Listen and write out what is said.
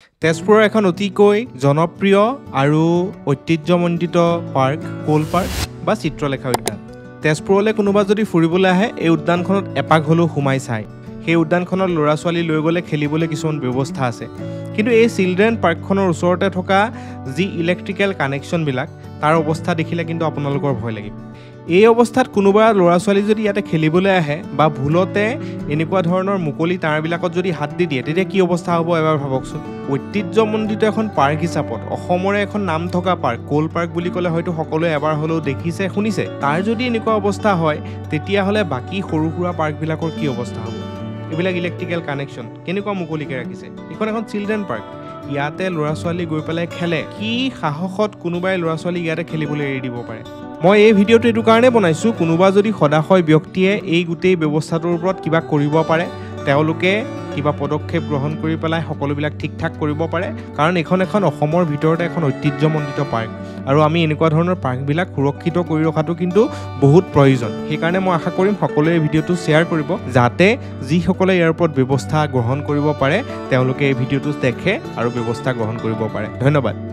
তেজপুৰৰ এখন অতিকৈ জনপ্ৰিয় আৰু ঐতিহ্যমণ্ডিত পাৰ্ক কোল পাৰ্ক বা চিত্ৰলেখা উদ্যান। তেজপুৰলৈ কোনোবা যদি ফুৰিবলৈ আহে এই উদ্যানখনত এপাক হ'লেও সোমাই চায়। সেই উদ্যানখনত ল'ৰা ছোৱালী লৈ গ'লে খেলিবলৈ কিছুমান ব্যৱস্থা আছে। কিন্তু এই চিলড্ৰেন পাৰ্কখনৰ ওচৰতে থকা যি ইলেক্ট্ৰিকেল কানেকশ্যনবিলাক তাৰ অৱস্থা দেখিলে কিন্তু আপোনালোকৰ ভয় লাগিব। এই অৱস্থাত কোনোবা ল'ৰা ছোৱালী যদি ইয়াতে খেলিবলৈ আহে বা ভুলতে এনেকুৱা ধৰণৰ মুকলি তাঁৰবিলাকত যদি হাত দি দিয়ে তেতিয়া কি অৱস্থা হ'ব এবাৰ ভাবকচোন। ঐতিহ্যমণ্ডিত এখন পাৰ্ক হিচাপত অসমৰে এখন নাম থকা পাৰ্ক কোল পাৰ্ক বুলি ক'লে হয়তো সকলোৱে এবাৰ হ'লেও দেখিছে শুনিছে। তাৰ যদি এনেকুৱা অৱস্থা হয় তেতিয়াহ'লে বাকী সৰু সুৰা পাৰ্কবিলাকৰ কি অৱস্থা হ'ব। এইবিলাক ইলেক্ট্ৰিকেল কানেকশ্যন কেনেকুৱা মুকলিকৈ ৰাখিছে। এইখন এখন চিলড্ৰেন পাৰ্ক, ইয়াতে ল'ৰা ছোৱালী গৈ পেলাই খেলে। কি সাহসত কোনোবাই ল'ৰা ছোৱালী ইয়াতে খেলিবলৈ এৰি দিব পাৰে। মই এই ভিডিঅ'টো এইটো কাৰণে বনাইছোঁ, কোনোবা যদি সদাশয় ব্যক্তিয়ে এই গোটেই ব্যৱস্থাটোৰ ওপৰত কিবা কৰিব পাৰে, তেওঁলোকে কিবা পদক্ষেপ গ্ৰহণ কৰি পেলাই সকলোবিলাক ঠিক ঠাক কৰিব পাৰে। কাৰণ এইখন এখন অসমৰ ভিতৰতে এখন ঐতিহ্যমণ্ডিত পাৰ্ক আৰু আমি এনেকুৱা ধৰণৰ পাৰ্কবিলাক সুৰক্ষিত কৰি ৰখাটো কিন্তু বহুত প্ৰয়োজন। সেইকাৰণে মই আশা কৰিম সকলোৱে এই ভিডিঅ'টো শ্বেয়াৰ কৰিব, যাতে যিসকলে ইয়াৰ ওপৰত ব্যৱস্থা গ্ৰহণ কৰিব পাৰে তেওঁলোকে এই ভিডিঅ'টো দেখে আৰু ব্যৱস্থা গ্ৰহণ কৰিব পাৰে। ধন্যবাদ।